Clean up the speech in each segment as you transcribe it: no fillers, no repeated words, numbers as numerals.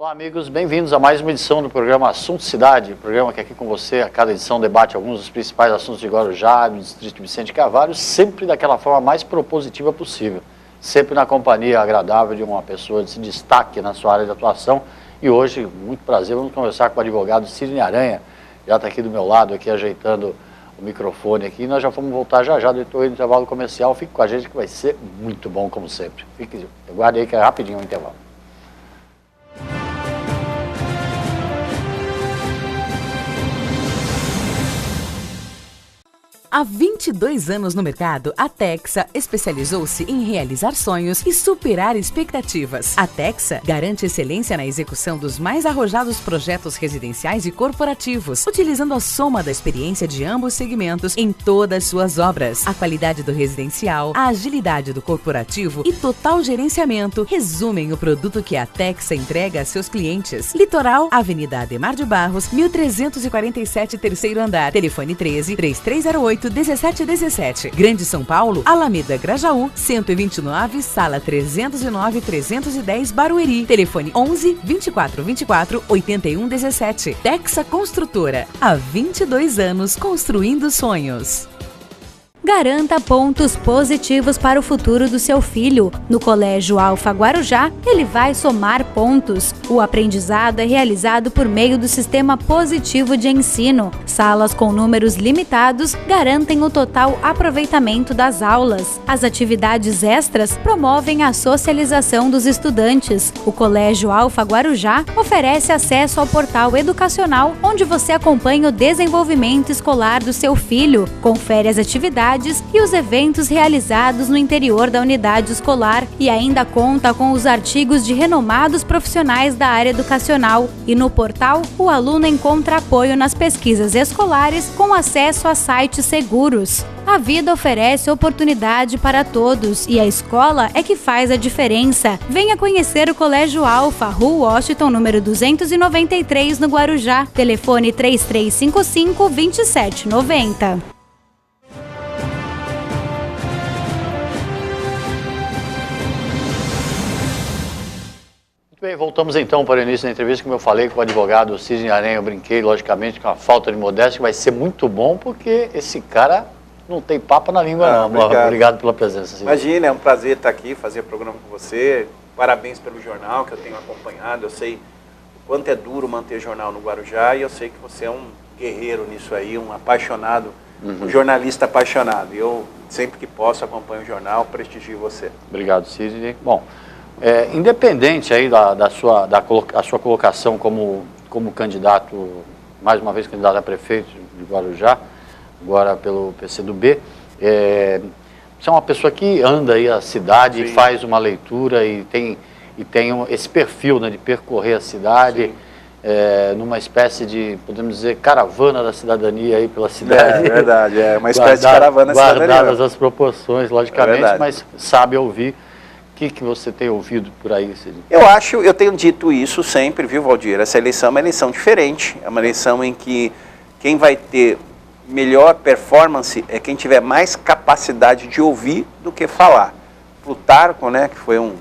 Olá amigos, bem-vindos a mais uma edição do programa Assunto Cidade, programa que aqui com você a cada edição debate alguns dos principais assuntos de Guarujá, do Distrito Vicente Carvalho, sempre daquela forma mais propositiva possível, sempre na companhia agradável de uma pessoa de destaque na sua área de atuação. E hoje, muito prazer, vamos conversar com o advogado Sidney Aranha, já está aqui do meu lado, aqui ajeitando o microfone aqui. Nós já vamos voltar já do intervalo comercial. Fique com a gente que vai ser muito bom como sempre. Aguarde aí que é rapidinho o intervalo. Há 22 anos no mercado, a Texa especializou-se em realizar sonhos e superar expectativas. A Texa garante excelência na execução dos mais arrojados projetos residenciais e corporativos, utilizando a soma da experiência de ambos segmentos em todas suas obras. A qualidade do residencial, a agilidade do corporativo e total gerenciamento resumem o produto que a Texa entrega a seus clientes. Litoral, Avenida Ademar de Barros, 1347, terceiro andar. Telefone 13-3308-1717. Grande São Paulo, Alameda Grajaú, 129, sala 309-310, Barueri. Telefone 11-2424-8117. Texa Construtora, há 22 anos construindo sonhos. Garanta pontos positivos para o futuro do seu filho. No Colégio Alfa Guarujá, ele vai somar pontos. O aprendizado é realizado por meio do sistema positivo de ensino. Salas com números limitados garantem o total aproveitamento das aulas. As atividades extras promovem a socialização dos estudantes. O Colégio Alfa Guarujá oferece acesso ao portal educacional, onde você acompanha o desenvolvimento escolar do seu filho, confere as atividades e os eventos realizados no interior da unidade escolar e ainda conta com os artigos de renomados profissionais da área educacional. E no portal, o aluno encontra apoio nas pesquisas escolares com acesso a sites seguros. A vida oferece oportunidade para todos e a escola é que faz a diferença. Venha conhecer o Colégio Alfa, Rua Washington, número 293, no Guarujá. Telefone 3355-2790. Bem, voltamos então para o início da entrevista, como eu falei com o advogado Sidney Aranha. Eu brinquei, logicamente, com a falta de modéstia, que vai ser muito bom, porque esse cara não tem papo na língua, não. Obrigado pela presença, Sidney. Imagina, é um prazer estar aqui, fazer o programa com você. Parabéns pelo jornal que eu tenho acompanhado. Eu sei o quanto é duro manter jornal no Guarujá e eu sei que você é um guerreiro nisso aí, um apaixonado, um jornalista apaixonado. Eu, sempre que posso, acompanho o jornal, prestigio você. Obrigado, Sidney. Bom, independente aí da sua colocação como candidato, mais uma vez candidato a prefeito de Guarujá, agora pelo PCdoB, você é uma pessoa que anda aí a cidade, sim, e faz uma leitura e tem esse perfil, né, de percorrer a cidade, numa espécie de, podemos dizer, caravana da cidadania aí pela cidade. É verdade, é uma espécie de caravana da cidadania. Guardadas as proporções, logicamente, mas sabe ouvir. O que você tem ouvido por aí, Sidney? Eu tenho dito isso sempre, viu, Valdir? Essa eleição é uma eleição diferente, é uma eleição em que quem vai ter melhor performance é quem tiver mais capacidade de ouvir do que falar. Plutarco, né, que foi um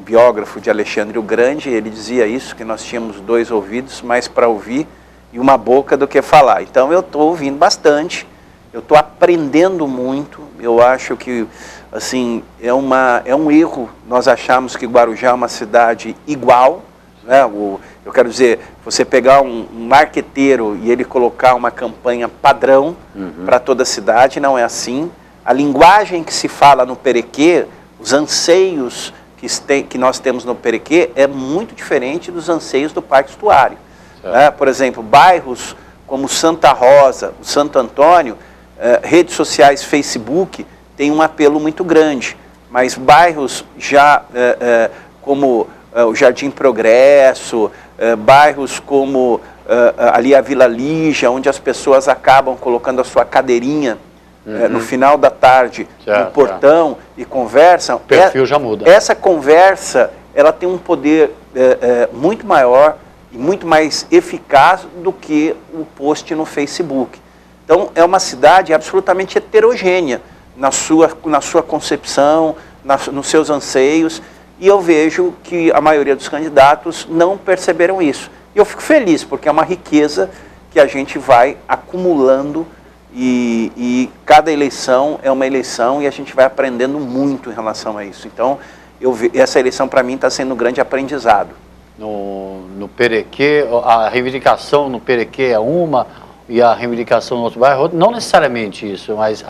biógrafo de Alexandre o Grande, ele dizia isso, que nós tínhamos 2 ouvidos mais para ouvir e uma boca do que falar. Então eu estou ouvindo bastante, eu estou aprendendo muito, eu acho que assim, é um erro nós acharmos que Guarujá é uma cidade igual, né? Eu quero dizer, você pegar um marqueteiro e ele colocar uma campanha padrão para toda a cidade, não é assim. A linguagem que se fala no Perequê, os anseios que nós temos no Perequê é muito diferente dos anseios do Parque Estuário. Né? Por exemplo, bairros como Santa Rosa, o Santo Antônio, redes sociais, Facebook, tem um apelo muito grande, mas bairros já como o Jardim Progresso, bairros como ali a Vila Lígia, onde as pessoas acabam colocando a sua cadeirinha no final da tarde no portão e conversam. O perfil já muda. Essa conversa, ela tem um poder muito maior e muito mais eficaz do que o post no Facebook. Então, é uma cidade absolutamente heterogênea na sua concepção, nos seus anseios, e eu vejo que a maioria dos candidatos não perceberam isso. E eu fico feliz, porque é uma riqueza que a gente vai acumulando e cada eleição é uma eleição e a gente vai aprendendo muito em relação a isso. Então, essa eleição para mim está sendo um grande aprendizado. No Perequê, a reivindicação no Perequê é uma e a reivindicação no outro bairro, não necessariamente isso, mas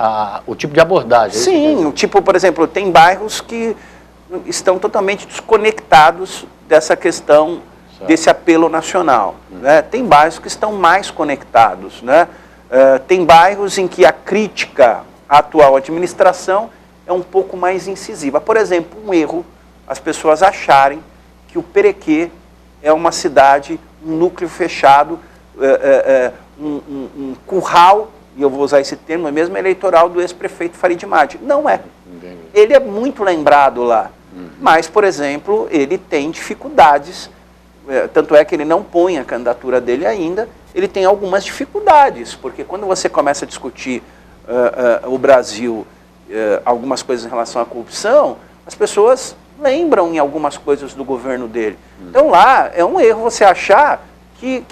o tipo de abordagem. Sim, o tipo, por exemplo, tem bairros que estão totalmente desconectados dessa questão, desse apelo nacional. Né? Tem bairros que estão mais conectados. Né? Tem bairros em que a crítica à atual administração é um pouco mais incisiva. Por exemplo, um erro, as pessoas acharem que o Perequê é uma cidade, um núcleo fechado, um curral, e eu vou usar esse termo, mesmo eleitoral do ex-prefeito Farid Madi. Não é. Ele é muito lembrado lá, mas, por exemplo, ele tem dificuldades, tanto é que ele não põe a candidatura dele ainda, ele tem algumas dificuldades, porque quando você começa a discutir o Brasil, algumas coisas em relação à corrupção, as pessoas lembram em algumas coisas do governo dele. Então lá é um erro você achar que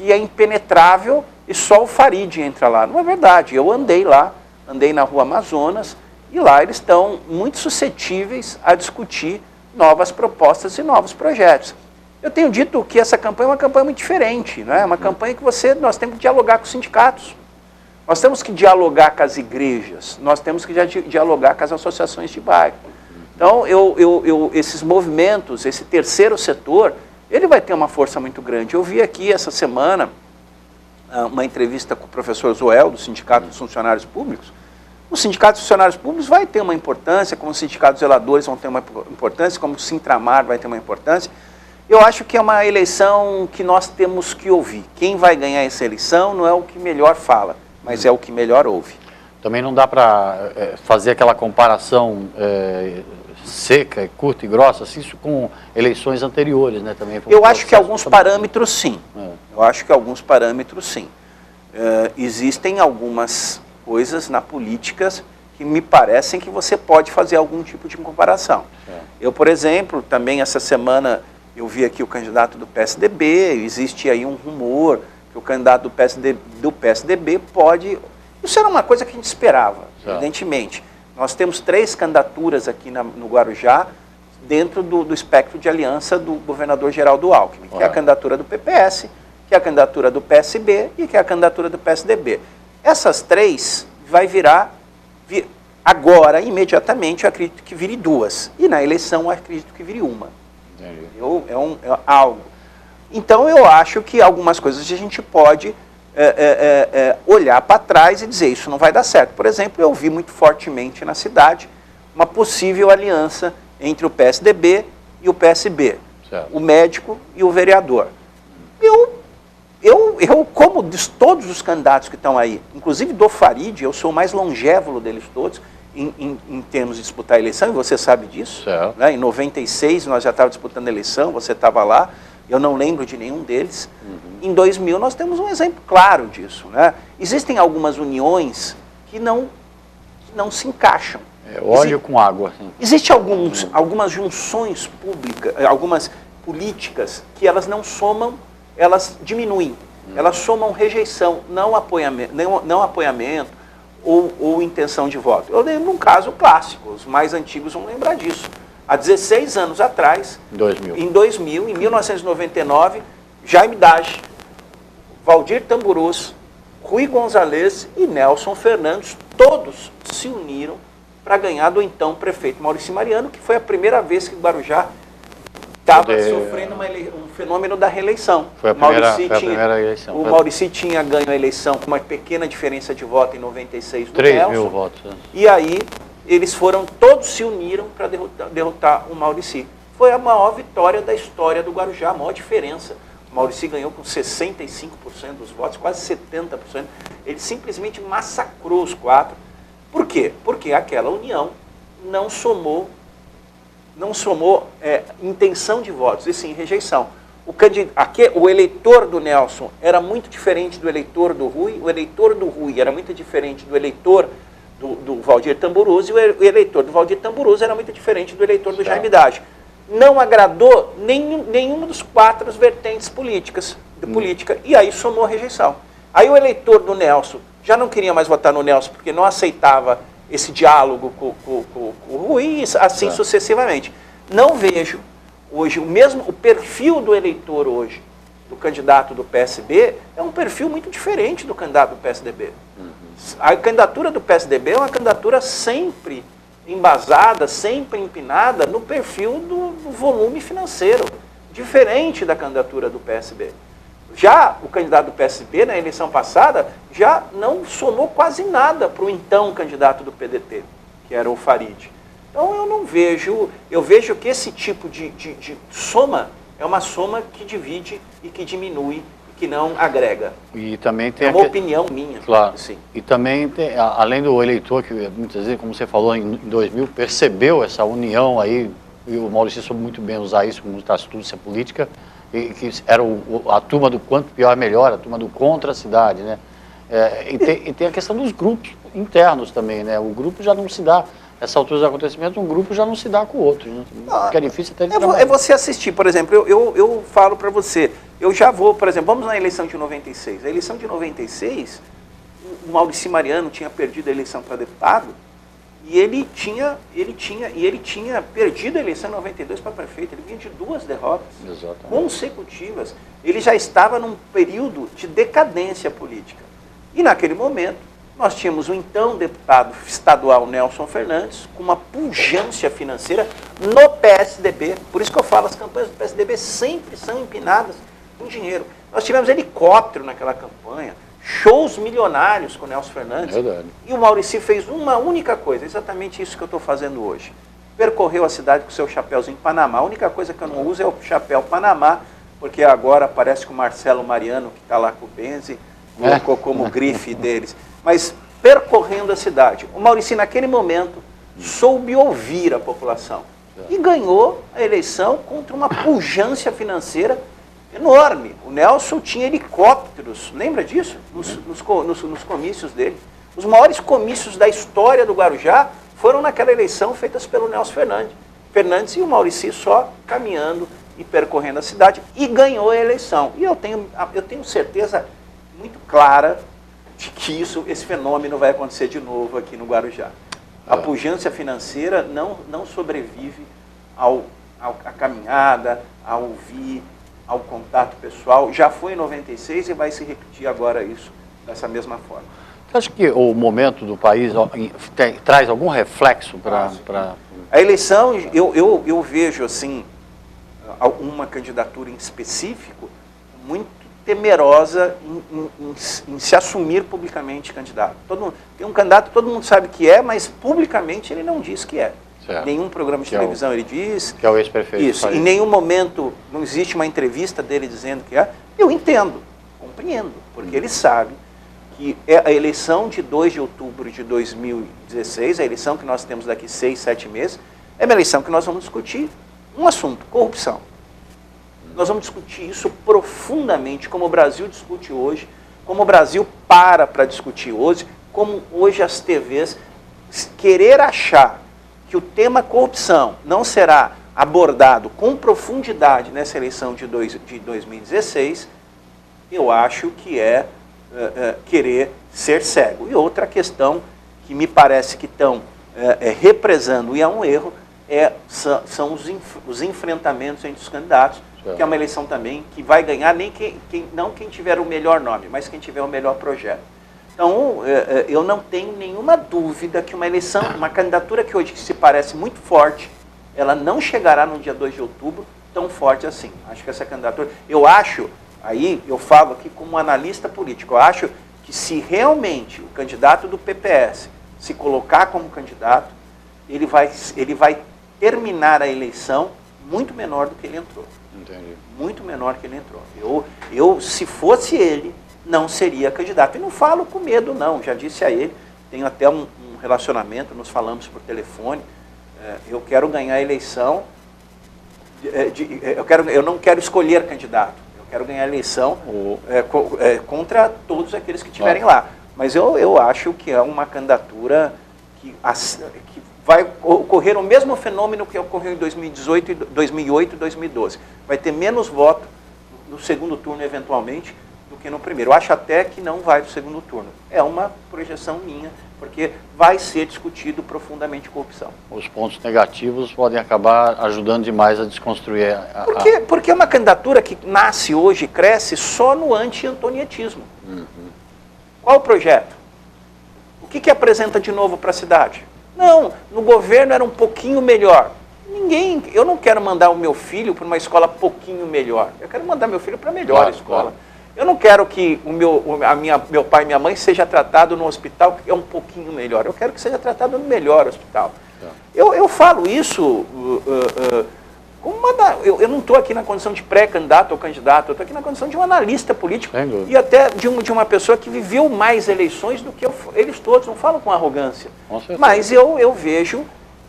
é impenetrável e só o Farid entra lá. Não é verdade. Eu andei lá, andei na Rua Amazonas, e lá eles estão muito suscetíveis a discutir novas propostas e novos projetos. Eu tenho dito que essa campanha é uma campanha muito diferente, né? É uma campanha que nós temos que dialogar com os sindicatos, nós temos que dialogar com as igrejas, nós temos que dialogar com as associações de bairro. Então, esses movimentos, esse terceiro setor, ele vai ter uma força muito grande. Eu vi aqui essa semana uma entrevista com o professor Zoel, do Sindicato dos Funcionários Públicos. O Sindicato dos Funcionários Públicos vai ter uma importância, como os sindicatos zeladores vão ter uma importância, como o Sintramar vai ter uma importância. Eu acho que é uma eleição que nós temos que ouvir. Quem vai ganhar essa eleição não é o que melhor fala, mas é o que melhor ouve. Também não dá para fazer aquela comparação seca, curta e grossa, assim, isso com eleições anteriores, né? Também eu acho que alguns parâmetros sim. Eu acho que alguns parâmetros sim. Existem algumas coisas na política que me parecem que você pode fazer algum tipo de comparação. Eu, por exemplo, também essa semana eu vi aqui o candidato do PSDB, existe aí um rumor que o candidato do PSDB pode... Isso era uma coisa que a gente esperava, evidentemente. Nós temos 3 candidaturas aqui no Guarujá, dentro do espectro de aliança do governador Geraldo Alckmin, que é a candidatura do PPS, que é a candidatura do PSB e que é a candidatura do PSDB. Essas 3 vai virar, agora, imediatamente, eu acredito que vire 2. E na eleição, eu acredito que vire 1. É algo. Então, eu acho que algumas coisas a gente pode... olhar para trás e dizer isso não vai dar certo. Por exemplo, eu vi muito fortemente na cidade uma possível aliança entre o PSDB e o PSB, o médico e o vereador. Eu como de todos os candidatos que estão aí, inclusive do Farid, eu sou o mais longévo deles todos em termos de disputar a eleição, e você sabe disso. Né? Em 96 nós já estávamos disputando a eleição, você estava lá. Eu não lembro de nenhum deles. Em 2000 nós temos um exemplo claro disso. Né? Existem algumas uniões que não se encaixam. Óleo com água. Existem algumas junções públicas, algumas políticas que elas não somam, elas diminuem. Elas somam rejeição, não apoiamento ou intenção de voto. Eu lembro um caso clássico, os mais antigos vão lembrar disso. Há 16 anos atrás, em 1999, Jaime Dage, Valdir Tamburus, Rui Gonzalez e Nelson Fernandes, todos se uniram para ganhar do então prefeito Maurici Mariano, que foi a primeira vez que o Guarujá estava sofrendo um fenômeno da reeleição. Foi a primeira eleição. O Maurici tinha ganho a eleição com uma pequena diferença de voto em 96 do 3 mil votos. E aí... todos se uniram para derrotar o Maurici. Foi a maior vitória da história do Guarujá, a maior diferença. O Maurici ganhou com 65% dos votos, quase 70%. Ele simplesmente massacrou os 4. Por quê? Porque aquela união não somou intenção de votos, e sim rejeição. O eleitor do Nelson era muito diferente do eleitor do Rui, o eleitor do Rui era muito diferente do eleitor do Valdir Tamburus, e o eleitor do Valdir Tamburus era muito diferente do eleitor do Jaime Dage. não agradou nenhuma dos 4 vertentes políticas, de política, e aí somou rejeição. Aí o eleitor do Nelson já não queria mais votar no Nelson, porque não aceitava esse diálogo com o Rui, e assim sucessivamente. Não vejo hoje o perfil do eleitor hoje, do candidato do PSB, é um perfil muito diferente do candidato do PSDB. A candidatura do PSDB é uma candidatura sempre embasada, sempre empinada no perfil do volume financeiro, diferente da candidatura do PSB. Já o candidato do PSB, na eleição passada, já não somou quase nada para o então candidato do PDT, que era o Farid. Então eu vejo que esse tipo de soma é uma soma que divide e que diminui, e que não agrega. E também tem é uma opinião minha. Claro. Sim. E também tem, além do eleitor, que muitas vezes, como você falou, em 2000, percebeu essa união aí, e o Maurício soube muito bem usar isso como astúcia política, e que era a turma do quanto pior melhor, a turma do contra a cidade, né? E tem a questão dos grupos internos também, né? O grupo já não se dá, essa altura dos acontecimentos, um grupo já não se dá com o outro, né? Porque é difícil até de trabalhar. É você assistir, por exemplo, eu falo para você, eu já vou, por exemplo, vamos na eleição de 96. A eleição de 96, o Maurício Mariano tinha perdido a eleição para deputado, e ele tinha perdido a eleição em 92 para prefeito. Ele vinha de 2 derrotas consecutivas. Ele já estava num período de decadência política. E naquele momento, nós tínhamos o então deputado estadual Nelson Fernandes, com uma pujança financeira no PSDB. Por isso que eu falo, as campanhas do PSDB sempre são empinadas com dinheiro. Nós tivemos helicóptero naquela campanha, shows milionários com o Nelson Fernandes. Verdade. E o Maurício fez uma única coisa, exatamente isso que eu estou fazendo hoje. Percorreu a cidade com o seu chapéuzinho Panamá. A única coisa que eu não uso é o chapéu Panamá, porque agora parece que o Marcelo Mariano, que está lá com o Benzi, colocou como grife deles. Mas percorrendo a cidade, o Maurício naquele momento soube ouvir a população e ganhou a eleição contra uma pujança financeira enorme. O Nelson tinha helicópteros, lembra disso? Nos comícios dele. Os maiores comícios da história do Guarujá foram naquela eleição feitas pelo Nelson Fernandes e o Maurício só caminhando e percorrendo a cidade e ganhou a eleição. E eu tenho certeza muito clara de que esse fenômeno vai acontecer de novo aqui no Guarujá. A pujança financeira não sobrevive à caminhada, ao ouvir, ao contato pessoal. Já foi em 96 e vai se repetir agora isso dessa mesma forma. Você acha que o momento do país traz algum reflexo para... A eleição, eu vejo assim, uma candidatura em específico muito temerosa em se assumir publicamente candidato. Tem um candidato, todo mundo sabe que é, mas publicamente ele não diz que é. Certo. Em nenhum programa de televisão ele diz. Que é o ex-prefeito. Isso. Em nenhum momento não existe uma entrevista dele dizendo que é. Eu entendo, compreendo, porque ele sabe que a eleição de 2 de outubro de 2016, a eleição que nós temos daqui 6, 7 meses, é uma eleição que nós vamos discutir um assunto, corrupção. Nós vamos discutir isso profundamente, como o Brasil discute hoje, como o Brasil para discutir hoje, como hoje as TVs querer achar que o tema corrupção não será abordado com profundidade nessa eleição de 2016, eu acho que é querer ser cego. E outra questão que me parece que estão represando, e é um erro, são os enfrentamentos entre os candidatos, que é uma eleição também que vai ganhar não quem tiver o melhor nome, mas quem tiver o melhor projeto. Então, eu não tenho nenhuma dúvida que uma eleição, uma candidatura que hoje se parece muito forte, ela não chegará no dia 2 de outubro tão forte assim. Acho que essa candidatura... Aí eu falo aqui como analista político, eu acho que se realmente o candidato do PPS se colocar como candidato, ele vai terminar a eleição muito menor do que ele entrou. Entendi. Muito menor que ele entrou. Eu, se fosse ele, não seria candidato. E não falo com medo, não. Já disse a ele, tenho até um relacionamento, nos falamos por telefone. Eu quero ganhar a eleição, eu não quero escolher candidato. Eu quero ganhar a eleição contra todos aqueles que estiverem lá. Mas eu acho que é uma candidatura que vai ocorrer o mesmo fenômeno que ocorreu em 2018, 2008 e 2012. Vai ter menos voto no segundo turno, eventualmente, do que no primeiro. Eu acho até que não vai para o segundo turno. É uma projeção minha, porque vai ser discutido profundamente corrupção. Os pontos negativos podem acabar ajudando demais a desconstruir Porque é uma candidatura que nasce hoje, cresce só no anti-antonietismo. Qual o projeto? O que apresenta de novo para a cidade? Não, no governo era um pouquinho melhor. Eu não quero mandar o meu filho para uma escola pouquinho melhor. Eu quero mandar meu filho para a melhor escola. Claro. Eu não quero que meu pai e minha mãe seja tratado no hospital que é um pouquinho melhor. Eu quero que seja tratado no melhor hospital. Eu falo isso como eu não estou aqui na condição de pré-candidato ou candidato, eu estou aqui na condição de um analista político e até de uma pessoa que viveu mais eleições do que eles todos, não falo com arrogância. Mas eu vejo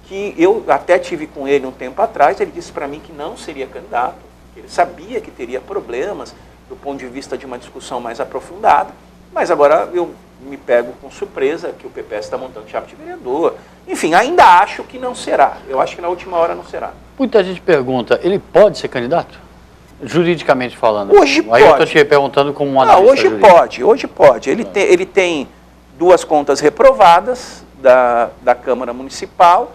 que eu até tive com ele um tempo atrás, ele disse para mim que não seria candidato, que ele sabia que teria problemas do ponto de vista de uma discussão mais aprofundada, mas agora eu me pego com surpresa que o PPS está montando chapa de vereador. Enfim, ainda acho que não será. Eu acho que na última hora não será. Muita gente pergunta, ele pode ser candidato? Juridicamente falando. Hoje pode. Aí eu estou te perguntando como um analista jurídico. Hoje pode. Ele tem 2 contas reprovadas da Câmara Municipal.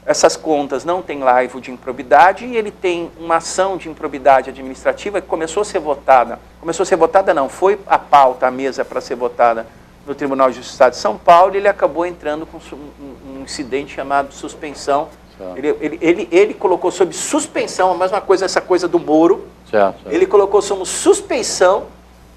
Essas contas não têm laivo de improbidade e ele tem uma ação de improbidade administrativa que começou a ser votada. Começou a ser votada não, foi a pauta, a mesa para ser votada no Tribunal de Justiça de São Paulo e ele acabou entrando com um incidente chamado suspensão. Ele colocou sob suspensão, a mesma coisa, essa coisa do Moro, ele colocou sob suspensão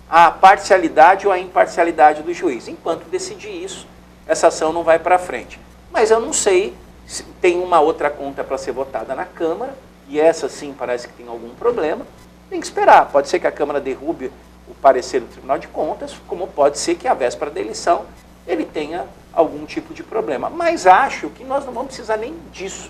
a parcialidade ou a imparcialidade do juiz. Enquanto decidir isso, essa ação não vai para frente. Mas eu não sei se tem uma outra conta para ser votada na Câmara, e essa sim parece que tem algum problema, tem que esperar. Pode ser que a Câmara derrube o parecer do Tribunal de Contas, como pode ser que a véspera da eleição ele tenha algum tipo de problema. Mas acho que nós não vamos precisar nem disso.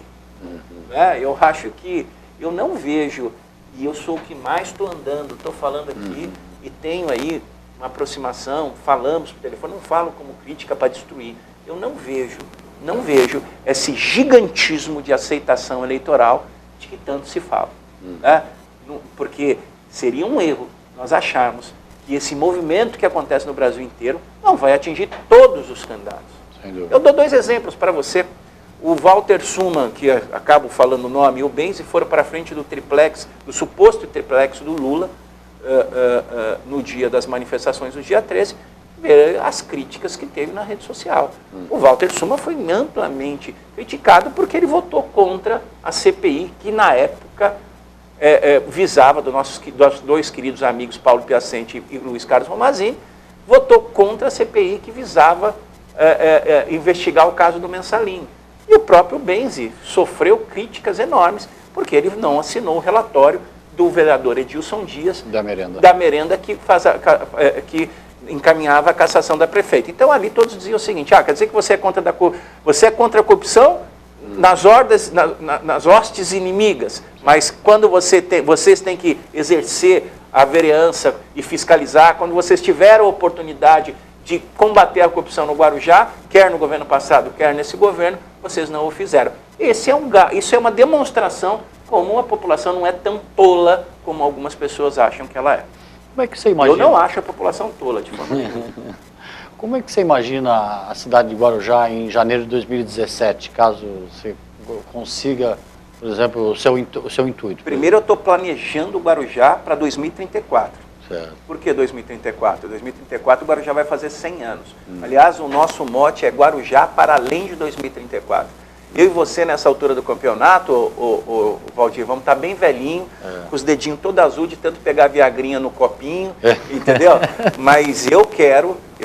Eu acho que eu não vejo, e eu sou o que mais estou andando, estou falando aqui, e tenho aí uma aproximação, falamos por telefone, não falo como crítica para destruir. Eu não vejo esse gigantismo de aceitação eleitoral de que tanto se fala. Porque seria um erro nós acharmos que esse movimento que acontece no Brasil inteiro não vai atingir todos os candidatos. Eu dou 2 exemplos para você. O Walter Suman, que acabo falando o nome, e o Benzi foram para frente do triplex, do suposto triplex do Lula, no dia das manifestações do dia 13, ver as críticas que teve na rede social. O Walter Suman foi amplamente criticado porque ele votou contra a CPI, que na época visava dos 2 queridos amigos, Paulo Piacente e Luiz Carlos Romazini, votou contra a CPI que visava investigar o caso do Mensalini. E o próprio Benzi sofreu críticas enormes porque ele não assinou o relatório do vereador Edilson Dias da merenda que encaminhava a cassação da prefeita. Então ali todos diziam o seguinte: quer dizer que você é contra a corrupção nas hostes inimigas, mas quando vocês têm que exercer a vereança e fiscalizar, quando vocês tiveram a oportunidade de combater a corrupção no Guarujá, quer no governo passado, quer nesse governo, vocês não o fizeram. Isso é uma demonstração como a população não é tão tola como algumas pessoas acham que ela é. Como é que você imagina? Eu não acho a população tola, de forma nenhuma. Como é que você imagina a cidade de Guarujá em janeiro de 2017, caso você consiga, por exemplo, o seu intuito? Primeiro eu estou planejando o Guarujá para 2034. Certo. Por que 2034? 2034 o Guarujá vai fazer 100 anos. Aliás, o nosso mote é Guarujá para além de 2034. Eu e você, nessa altura do campeonato, Valdir, vamos estar bem velhinho, com os dedinhos todo azul, de tanto pegar viagrinha no copinho, entendeu? Mas eu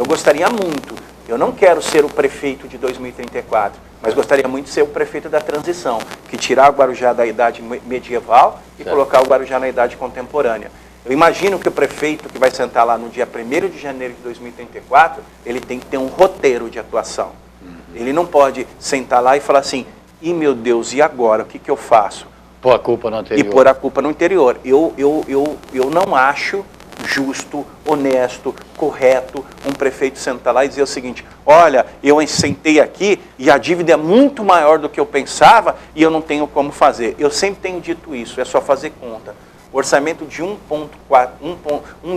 gostaria muito, eu não quero ser o prefeito de 2034, mas gostaria muito de ser o prefeito da transição, que tirar o Guarujá da idade medieval e colocar o Guarujá na idade contemporânea. Eu imagino que o prefeito que vai sentar lá no dia 1º de janeiro de 2034, ele tem que ter um roteiro de atuação. Ele não pode sentar lá e falar assim: ih, meu Deus, e agora? O que eu faço? Pôr a culpa no anterior. E pôr a culpa no interior. Eu não acho justo, honesto, correto, um prefeito sentar lá e dizer o seguinte: olha, eu sentei aqui e a dívida é muito maior do que eu pensava e eu não tenho como fazer. Eu sempre tenho dito isso, é só fazer conta. O orçamento de 1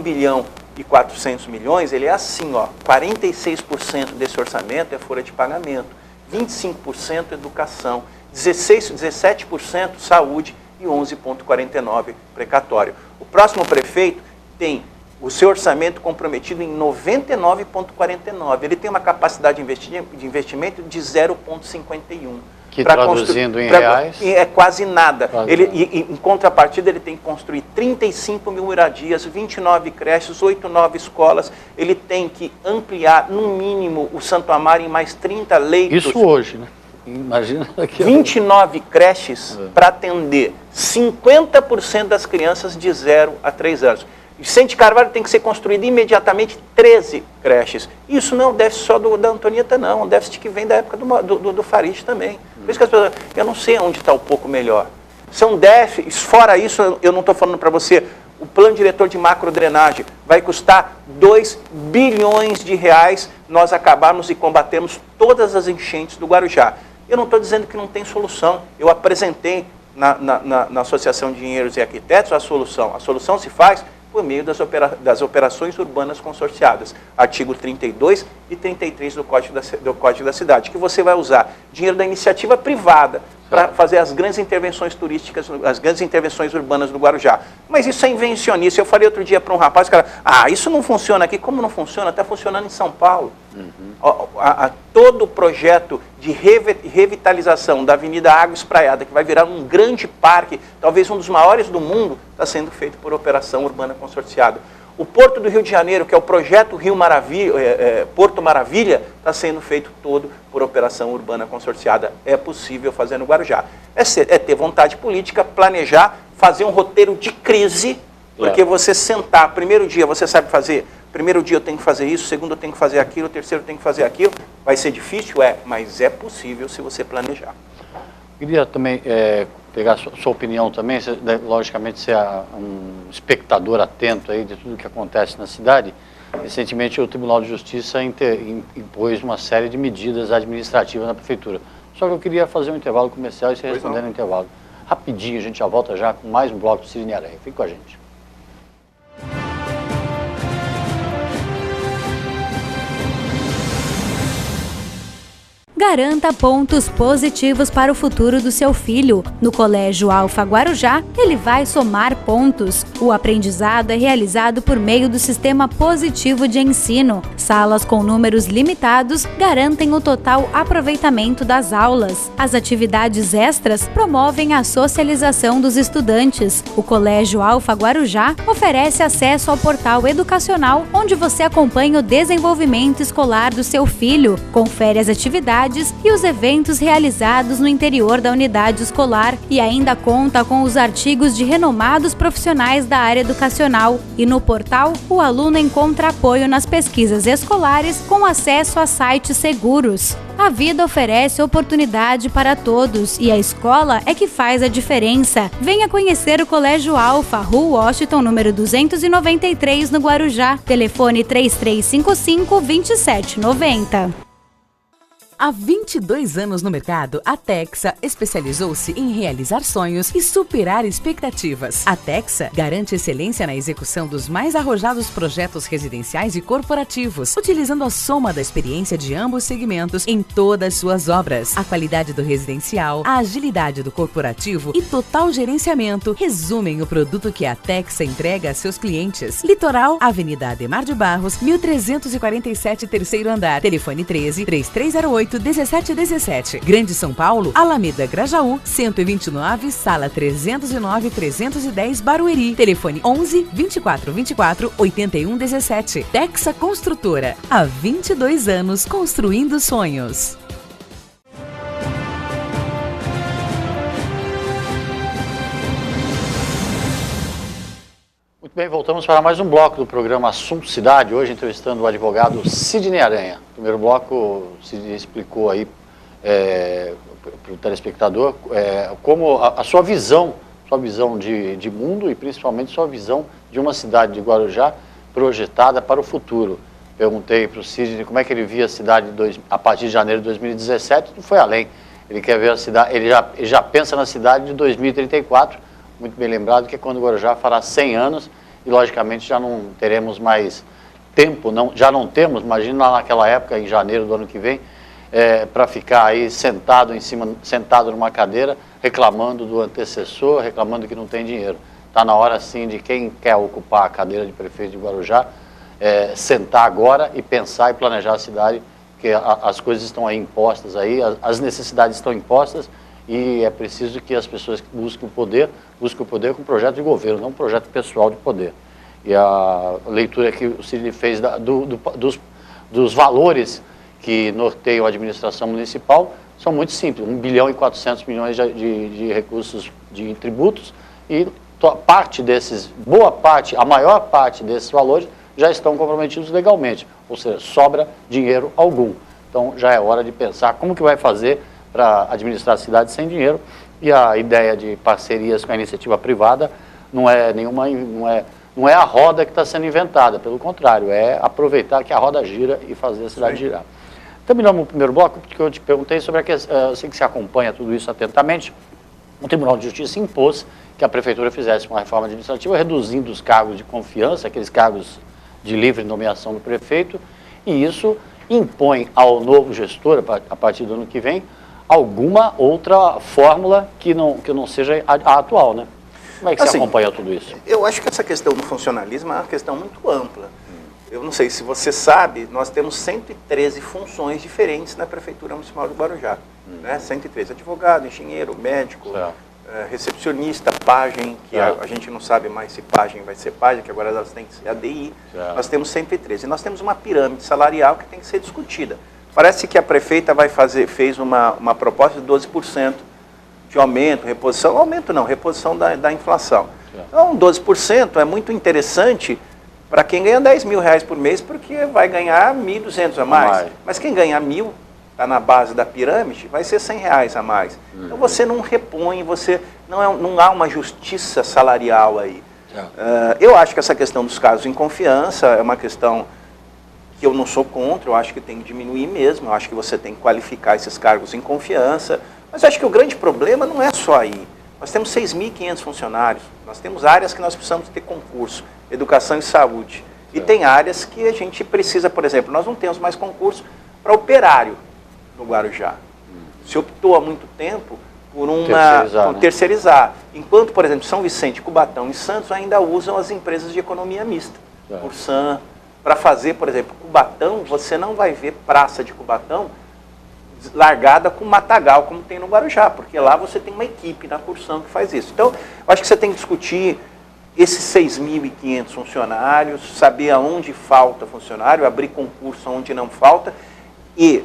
bilhão e 400 milhões, ele é assim, ó, 46% desse orçamento é folha de pagamento, 25% educação, 17% saúde e 11,49% precatório. O próximo prefeito tem o seu orçamento comprometido em 99,49%. Ele tem uma capacidade de investimento de 0,51%. Que traduzindo em reais? É quase nada. Em contrapartida, ele tem que construir 35 mil moradias, 29 creches, 8 novas escolas. Ele tem que ampliar, no mínimo, o Santo Amaro em mais 30 leitos. Isso hoje, né? Imagina daqui a 29 creches para atender 50% das crianças de 0 a 3 anos. Vicente Carvalho tem que ser construído imediatamente 13 creches. Isso não é um déficit só da Antonieta, não. É um déficit que vem da época do Farid também. Por isso que as pessoas... Eu não sei onde está um pouco melhor. São déficits. Fora isso, eu não estou falando para você, o plano diretor de macrodrenagem vai custar 2 bilhões de reais nós acabarmos e combatermos todas as enchentes do Guarujá. Eu não estou dizendo que não tem solução. Eu apresentei na Associação de Engenheiros e Arquitetos a solução. A solução se faz por meio das operações urbanas consorciadas, artigo 32 e 33 do Código da Cidade, que você vai usar dinheiro da iniciativa privada para fazer as grandes intervenções turísticas, as grandes intervenções urbanas do Guarujá. Mas isso é invencionice. Eu falei outro dia para um rapaz, cara, isso não funciona aqui. Como não funciona? Está funcionando em São Paulo. Todo o projeto de revitalização da Avenida Água Espraiada, que vai virar um grande parque, talvez um dos maiores do mundo, está sendo feito por operação urbana consorciada. O Porto do Rio de Janeiro, que é o projeto Porto Maravilha, está sendo feito todo por operação urbana consorciada. É possível fazer no Guarujá. É ter vontade política, planejar, fazer um roteiro de crise, porque você sentar, primeiro dia você sabe fazer, primeiro dia eu tenho que fazer isso, segundo eu tenho que fazer aquilo, terceiro eu tenho que fazer aquilo. Vai ser difícil? Mas é possível se você planejar. Queria também pegar a sua opinião também, você, logicamente você é um espectador atento aí de tudo que acontece na cidade. Recentemente o Tribunal de Justiça impôs uma série de medidas administrativas na Prefeitura. Só que eu queria fazer um intervalo comercial e você responder no intervalo. Rapidinho, a gente já volta já com mais um bloco do Sidney Aranha. Fique com a gente. Garanta pontos positivos para o futuro do seu filho. No Colégio Alfa Guarujá, ele vai somar pontos. O aprendizado é realizado por meio do sistema positivo de ensino. Salas com números limitados garantem o total aproveitamento das aulas. As atividades extras promovem a socialização dos estudantes. O Colégio Alfa Guarujá oferece acesso ao portal educacional, onde você acompanha o desenvolvimento escolar do seu filho, confere as atividades e os eventos realizados no interior da unidade escolar e ainda conta com os artigos de renomados profissionais da área educacional. E no portal, o aluno encontra apoio nas pesquisas escolares com acesso a sites seguros. A vida oferece oportunidade para todos e a escola é que faz a diferença. Venha conhecer o Colégio Alfa, Rua Washington, número 293, no Guarujá. Telefone 3355-2790. Há 22 anos no mercado, a Texa especializou-se em realizar sonhos e superar expectativas. A Texa garante excelência na execução dos mais arrojados projetos residenciais e corporativos, utilizando a soma da experiência de ambos segmentos em todas suas obras. A qualidade do residencial, a agilidade do corporativo e total gerenciamento resumem o produto que a Texa entrega a seus clientes. Litoral, Avenida Ademar de Barros, 1347, terceiro andar. Telefone 13-3308-1717. Grande São Paulo, Alameda Grajaú, 129, sala 309-310, Barueri. Telefone 11-2424-8117. Texa Construtora. Há 22 anos construindo sonhos. Muito bem, voltamos para mais um bloco do programa Assunto Cidade, hoje entrevistando o advogado Sidney Aranha. No primeiro bloco, o Sidney explicou aí para o telespectador como a sua visão sua visão de mundo e principalmente sua visão de uma cidade de Guarujá projetada para o futuro. Perguntei para o Sidney como é que ele via a cidade a partir de janeiro de 2017, e foi além. Ele quer ver a cidade, ele já pensa na cidade de 2034, muito bem lembrado, que é quando Guarujá fará 100 anos, e logicamente já não teremos mais tempo, já não temos, imagina lá naquela época, em janeiro do ano que vem, para ficar aí sentado numa cadeira, reclamando do antecessor, reclamando que não tem dinheiro. Está na hora, sim, de quem quer ocupar a cadeira de prefeito de Guarujá, sentar agora e pensar e planejar a cidade, porque as coisas estão aí impostas, as necessidades estão impostas, e é preciso que as pessoas busquem o poder com um projeto de governo, não um projeto pessoal de poder. E a leitura que o Sidney fez dos valores que norteiam a administração municipal são muito simples, 1 bilhão e 400 milhões de recursos de tributos, e a maior parte desses valores já estão comprometidos legalmente, ou seja, sobra dinheiro algum. Então já é hora de pensar como que vai fazer para administrar a cidade sem dinheiro, e a ideia de parcerias com a iniciativa privada não é a roda que está sendo inventada, pelo contrário, é aproveitar que a roda gira e fazer a cidade girar. Terminamos o primeiro bloco, porque eu te perguntei sobre a questão, eu sei que você acompanha tudo isso atentamente. O Tribunal de Justiça impôs que a Prefeitura fizesse uma reforma administrativa, reduzindo os cargos de confiança, aqueles cargos de livre nomeação do prefeito, e isso impõe ao novo gestor, a partir do ano que vem, alguma outra fórmula que não seja a atual, né? Como é que você acompanha tudo isso? Eu acho que essa questão do funcionalismo é uma questão muito ampla. Eu não sei se você sabe, nós temos 113 funções diferentes na Prefeitura Municipal de Guarujá. Né? 113, advogado, engenheiro, médico, recepcionista, pajem, que a gente não sabe mais se pajem vai ser pajem, que agora elas têm que ser ADI. Nós temos 113. E nós temos uma pirâmide salarial que tem que ser discutida. Parece que a prefeita fez uma proposta de 12% de aumento, reposição da inflação. Então, 12% é muito interessante para quem ganha 10 mil reais por mês, porque vai ganhar 1.200 a mais. Mas quem ganha 1.000, está na base da pirâmide, vai ser 100 reais a mais. Então você não repõe, não há uma justiça salarial aí. Eu acho que essa questão dos casos em confiança é uma questão que eu não sou contra, eu acho que tem que diminuir mesmo, eu acho que você tem que qualificar esses cargos em confiança, mas eu acho que o grande problema não é só aí. Nós temos 6.500 funcionários, nós temos áreas que nós precisamos ter concurso, educação e saúde. E tem áreas que a gente precisa, por exemplo, nós não temos mais concurso para operário no Guarujá. Se optou há muito tempo por terceirizar. Enquanto, por exemplo, São Vicente, Cubatão e Santos ainda usam as empresas de economia mista, Cursan, para fazer, por exemplo, Cubatão, você não vai ver praça de Cubatão largada com matagal, como tem no Guarujá, porque lá você tem uma equipe na Cursan que faz isso. Então, eu acho que você tem que discutir esses 6.500 funcionários, saber aonde falta funcionário, abrir concurso onde não falta e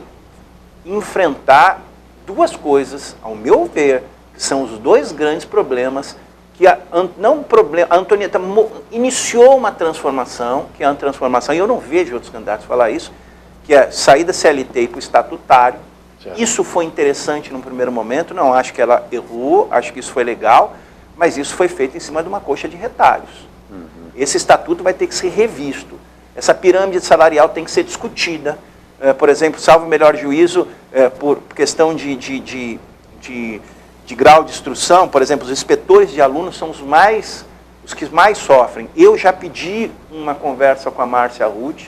enfrentar duas coisas, ao meu ver, que são os dois grandes problemas, que a Antonieta iniciou uma transformação, que é a transformação, e eu não vejo outros candidatos falar isso, que é sair da CLT e para o estatutário. Isso foi interessante no primeiro momento, não acho que ela errou, acho que isso foi legal, mas isso foi feito em cima de uma coxa de retalhos. Esse estatuto vai ter que ser revisto. Essa pirâmide salarial tem que ser discutida. Por exemplo, salvo o melhor juízo, por questão de grau de instrução, por exemplo, os inspetores de alunos são os que mais sofrem. Eu já pedi uma conversa com a Márcia Ruth.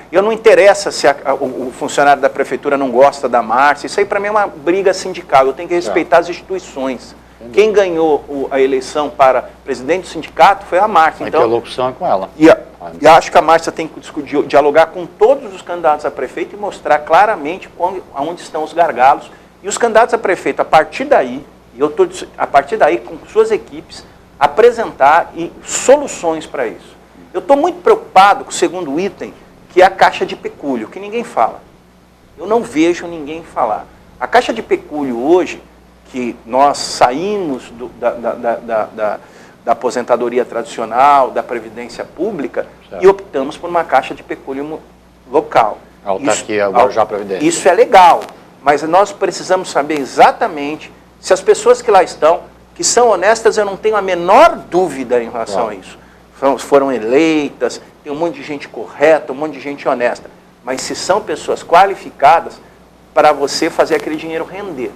Eu não interessa se o funcionário da prefeitura não gosta da Márcia, isso aí para mim é uma briga sindical, eu tenho que respeitar as instituições. Quem ganhou a eleição para presidente do sindicato foi a Márcia. A interlocução é com ela. E acho que a Márcia tem que dialogar com todos os candidatos a prefeito e mostrar claramente onde estão os gargalos. E os candidatos a prefeito, a partir daí, com suas equipes, apresentar soluções para isso. Eu estou muito preocupado com o segundo item, que é a Caixa de Pecúlio, que ninguém fala. Eu não vejo ninguém falar. A Caixa de Pecúlio hoje, que nós saímos da aposentadoria tradicional, da previdência pública, e optamos por uma Caixa de Pecúlio local. Autarquia, Guarujá Previdência. Isso é legal, mas nós precisamos saber exatamente se as pessoas que lá estão que são honestas, eu não tenho a menor dúvida em relação a isso. Foram eleitas, tem um monte de gente correta, um monte de gente honesta. Mas se são pessoas qualificadas para você fazer aquele dinheiro render.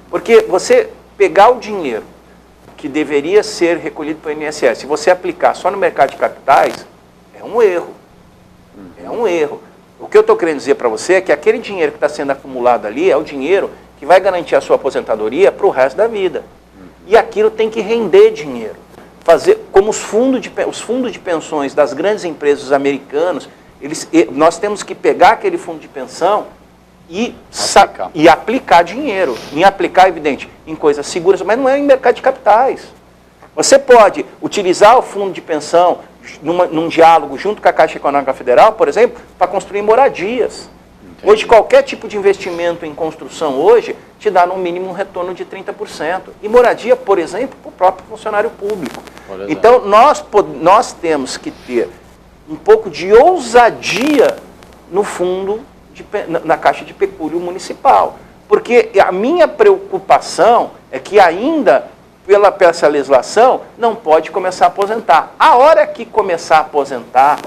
Porque você pegar o dinheiro que deveria ser recolhido para o INSS, se você aplicar só no mercado de capitais, é um erro. É um erro. O que eu estou querendo dizer para você é que aquele dinheiro que está sendo acumulado ali é o dinheiro que vai garantir a sua aposentadoria para o resto da vida. E aquilo tem que render dinheiro. Fazer como os fundos de pensões das grandes empresas americanas, nós temos que pegar aquele fundo de pensão e aplicar dinheiro. Em aplicar, evidente, em coisas seguras, mas não é em mercado de capitais. Você pode utilizar o fundo de pensão num diálogo junto com a Caixa Econômica Federal, por exemplo, para construir moradias. Entendi. Hoje, qualquer tipo de investimento em construção hoje te dá no mínimo um retorno de 30%. E moradia, por exemplo, para o próprio funcionário público. Então, nós temos que ter um pouco de ousadia no fundo, na Caixa de Pecúlio Municipal. Porque a minha preocupação é que ainda, pela essa legislação, não pode começar a aposentar. A hora que começar a aposentar,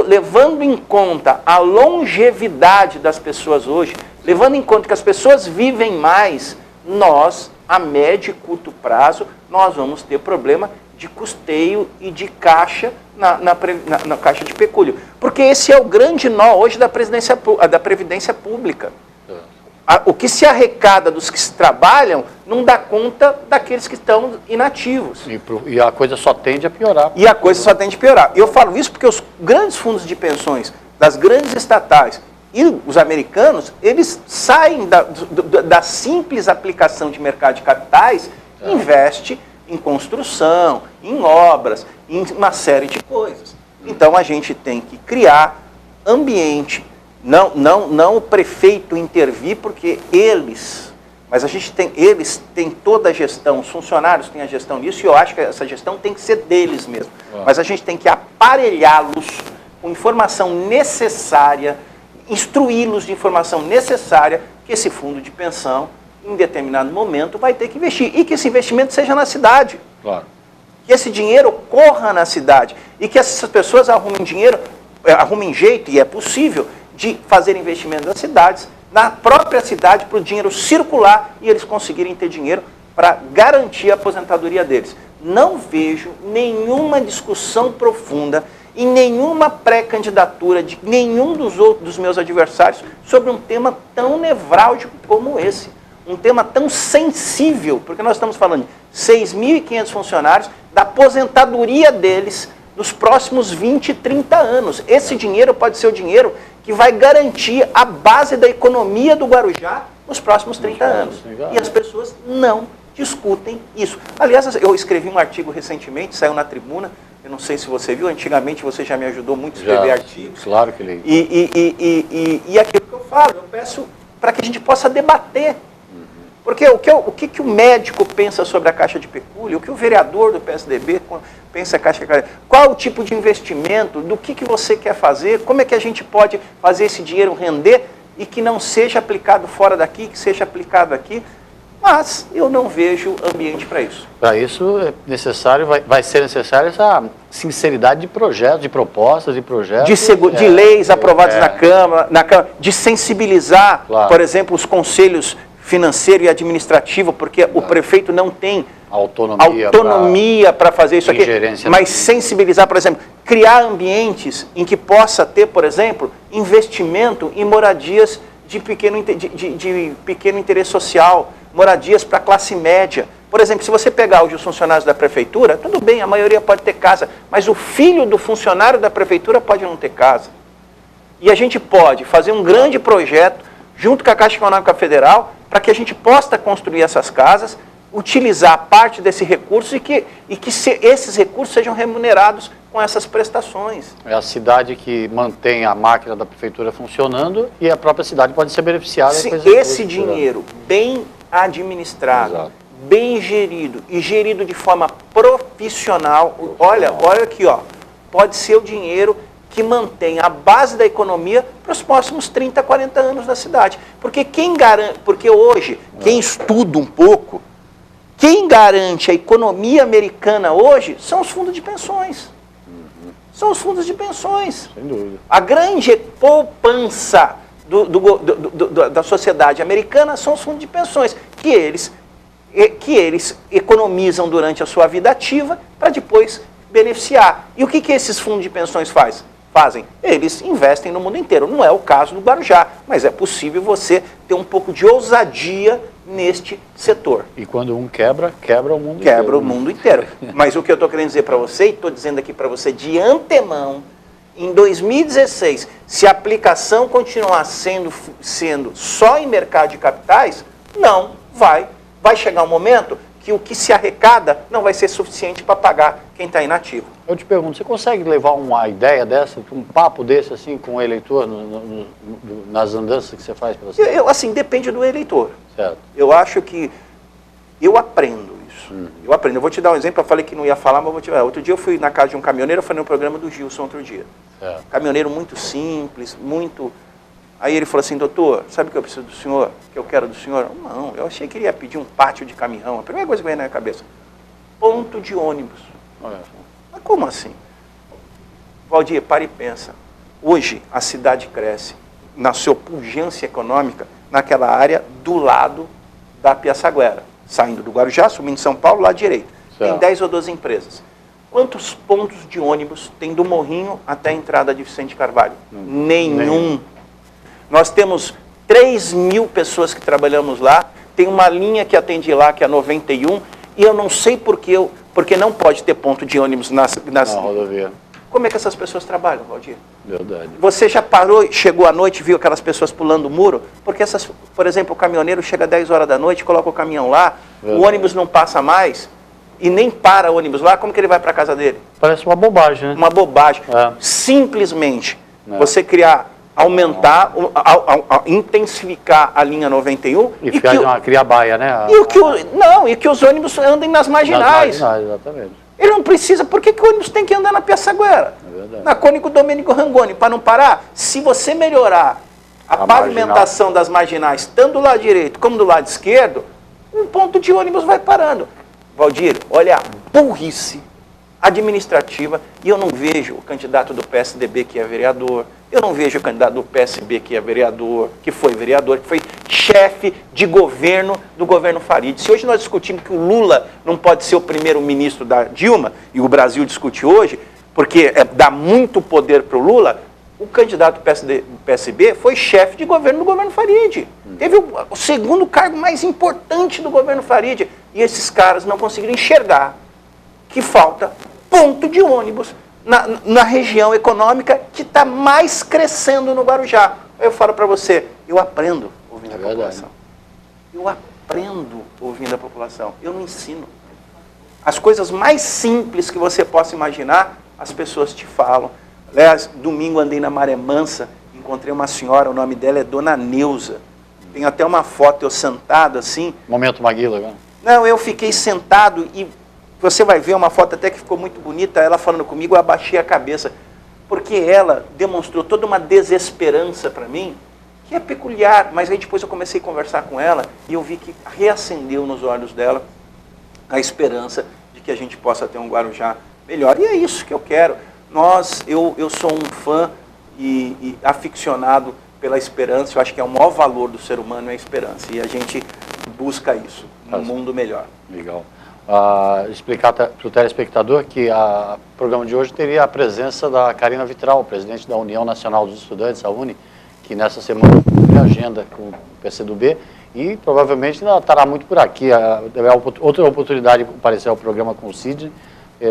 levando em conta a longevidade das pessoas hoje, levando em conta que as pessoas vivem mais, nós, a médio e curto prazo, nós vamos ter problema de custeio e de caixa na Caixa de Pecúlio. Porque esse é o grande nó hoje da Previdência Pública. O que se arrecada dos que trabalham não dá conta daqueles que estão inativos. E a coisa só tende a piorar. E a coisa só tende a piorar. Eu falo isso porque os grandes fundos de pensões das grandes estatais e os americanos, eles saem da simples aplicação de mercado de capitais, investe em construção, em obras, em uma série de coisas. Então a gente tem que criar ambiente. Não o prefeito intervir, porque eles têm toda a gestão, os funcionários têm a gestão disso, e eu acho que essa gestão tem que ser deles mesmo. Mas a gente tem que aparelhá-los com informação necessária, instruí-los de informação necessária, que esse fundo de pensão, em determinado momento, vai ter que investir. E que esse investimento seja na cidade. Claro. Que esse dinheiro corra na cidade. E que essas pessoas arrumem jeito, e é possível, de fazer investimento nas cidades, na própria cidade, para o dinheiro circular e eles conseguirem ter dinheiro para garantir a aposentadoria deles. Não vejo nenhuma discussão profunda e nenhuma pré-candidatura de nenhum dos meus adversários sobre um tema tão nevrálgico como esse. Um tema tão sensível, porque nós estamos falando de 6.500 funcionários, da aposentadoria deles nos próximos 20, 30 anos. Esse dinheiro pode ser o dinheiro que vai garantir a base da economia do Guarujá nos próximos 30 anos. E as pessoas não discutem isso. Aliás, eu escrevi um artigo recentemente, saiu na Tribuna, eu não sei se você viu, antigamente você já me ajudou muito a escrever artigos. Claro que li. E aquilo que eu falo, eu peço para que a gente possa debater. Porque o que o médico pensa sobre a Caixa de Pecúlio, o que o vereador do PSDB pensa a Caixa de Pecúlio, qual o tipo de investimento, do que você quer fazer, como é que a gente pode fazer esse dinheiro render e que não seja aplicado fora daqui, que seja aplicado aqui, mas eu não vejo ambiente para isso. Para isso é necessário, vai ser necessária essa sinceridade de projetos, de propostas, de projetos. De leis aprovadas na Câmara, de sensibilizar, por exemplo, os conselhos financeiro e administrativo, porque o prefeito não tem autonomia para fazer isso aqui, mas sensibilizar, por exemplo, criar ambientes em que possa ter, por exemplo, investimento em moradias de pequeno interesse social, moradias para a classe média. Por exemplo, se você pegar hoje os funcionários da prefeitura, tudo bem, a maioria pode ter casa, mas o filho do funcionário da prefeitura pode não ter casa. E a gente pode fazer um grande projeto junto com a Caixa Econômica Federal, para que a gente possa construir essas casas, utilizar parte desse recurso e que esses recursos sejam remunerados com essas prestações. É a cidade que mantém a máquina da prefeitura funcionando e a própria cidade pode ser beneficiada. Se esse dinheiro bem administrado, bem gerido e gerido de forma profissional, olha aqui, pode ser o dinheiro que mantém a base da economia para os próximos 30, 40 anos da cidade. Porque hoje, quem estuda um pouco, quem garante a economia americana hoje são os fundos de pensões. São os fundos de pensões. Sem dúvida. A grande poupança da sociedade americana são os fundos de pensões, que eles economizam durante a sua vida ativa para depois beneficiar. E o que esses fundos de pensões fazem? Eles investem no mundo inteiro. Não é o caso do Guarujá, mas é possível você ter um pouco de ousadia neste setor. E quando um quebra o mundo inteiro. Quebra o mundo inteiro. Mas o que eu estou querendo dizer para você, e estou dizendo aqui para você de antemão, em 2016, se a aplicação continuar sendo só em mercado de capitais, não vai chegar um momento que o que se arrecada não vai ser suficiente para pagar quem está inativo. Eu te pergunto, você consegue levar uma ideia dessa, um papo desse assim com o eleitor nas andanças que você faz pela cidade? Assim, depende do eleitor. Certo. Eu acho que eu aprendo isso. Eu aprendo. Eu vou te dar um exemplo, eu falei que não ia falar, mas eu vou te dar. Outro dia eu fui na casa de um caminhoneiro, eu falei no programa do Gilson outro dia. Certo. Caminhoneiro muito simples, muito... Aí ele falou assim, doutor, sabe o que eu preciso do senhor? Que eu quero do senhor? Não, eu achei que ele ia pedir um pátio de caminhão. A primeira coisa que veio na minha cabeça, ponto de ônibus. Olha só. Mas como assim? Valdir, para e pensa. Hoje a cidade cresce na sua pujança econômica naquela área do lado da Piaçaguera. Saindo do Guarujá, subindo São Paulo, lá direito. Certo. Tem 10 ou 12 empresas. Quantos pontos de ônibus tem do Morrinho até a entrada de Vicente Carvalho? Nenhum. Nós temos 3.000 pessoas que trabalhamos lá, tem uma linha que atende lá, que é a 91, e eu não sei porque não pode ter ponto de ônibus na rodovia. Como é que essas pessoas trabalham, Valdir? Verdade. Você já parou, chegou à noite, viu aquelas pessoas pulando o muro? Porque por exemplo, o caminhoneiro chega às 10 horas da noite, coloca o caminhão lá, Verdade. O ônibus não passa mais, e nem para o ônibus lá, como que ele vai para a casa dele? Parece uma bobagem, né? Uma bobagem. É. E criar baia, né? E que os ônibus andem nas marginais. Exatamente. Ele não precisa, por que o ônibus tem que andar na Piaçaguera? É verdade. Na Cônigo Domênico Rangoni, para não parar? Se você melhorar a pavimentação das marginais, tanto do lado direito como do lado esquerdo, um ponto de ônibus vai parando. Valdir, olha a burrice administrativa, e eu não vejo o candidato do PSDB que é vereador, eu não vejo o candidato do PSB que é vereador, que foi chefe de governo do governo Farid. Se hoje nós discutimos que o Lula não pode ser o primeiro-ministro da Dilma, e o Brasil discute hoje, porque dá muito poder para o Lula, o candidato do PSB foi chefe de governo do governo Farid. Teve o segundo cargo mais importante do governo Farid, e esses caras não conseguiram enxergar que falta ponto de ônibus na região econômica que está mais crescendo no Guarujá. Eu falo para você, eu aprendo ouvindo a população. Eu aprendo ouvindo a população. Eu não ensino. As coisas mais simples que você possa imaginar, as pessoas te falam. Aliás, domingo andei na Maré Mansa, encontrei uma senhora, o nome dela é Dona Neuza. Tem até uma foto eu sentado assim. Momento Maguila, né? Não, eu fiquei sentado e você vai ver uma foto até que ficou muito bonita, ela falando comigo, eu abaixei a cabeça, porque ela demonstrou toda uma desesperança para mim, que é peculiar, mas aí depois eu comecei a conversar com ela e eu vi que reacendeu nos olhos dela a esperança de que a gente possa ter um Guarujá melhor. E é isso que eu quero. Eu sou um fã e aficionado pela esperança, eu acho que é o maior valor do ser humano é a esperança, e a gente busca isso, um mundo melhor. Legal. Explicar para o telespectador que o programa de hoje teria a presença da Karina Vitral, presidente da União Nacional dos Estudantes, a UNE, que nessa semana cumpre agenda com o PCdoB e provavelmente ainda estará muito por aqui. Outra oportunidade de aparecer ao programa com o Sidney,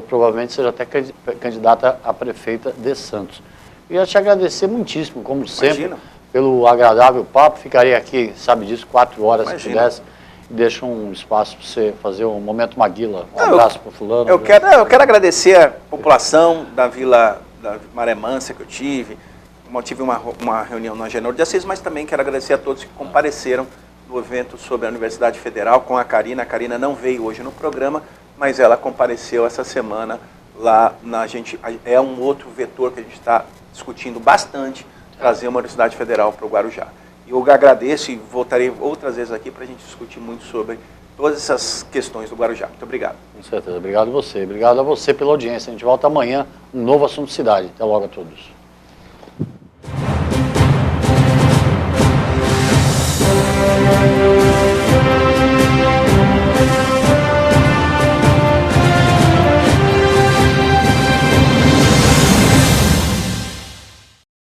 provavelmente seja até candidata a prefeita de Santos. Eu ia te agradecer muitíssimo, como sempre, pelo agradável papo. Ficaria aqui, sabe disso, 4 horas se pudesse. Deixa um espaço para você fazer um momento Maguila. Um abraço para o fulano. Eu quero agradecer a população da Vila da Maré Mansa que eu tive. Eu tive uma reunião na Agenor de Assis, mas também quero agradecer a todos que compareceram no evento sobre a Universidade Federal com a Karina. A Karina não veio hoje no programa, mas ela compareceu essa semana lá na gente. É um outro vetor que a gente está discutindo bastante, trazer uma Universidade Federal para o Guarujá. Eu agradeço e voltarei outras vezes aqui para a gente discutir muito sobre todas essas questões do Guarujá. Muito obrigado. Com certeza. Obrigado a você. Obrigado a você pela audiência. A gente volta amanhã, um novo assunto cidade. Até logo a todos.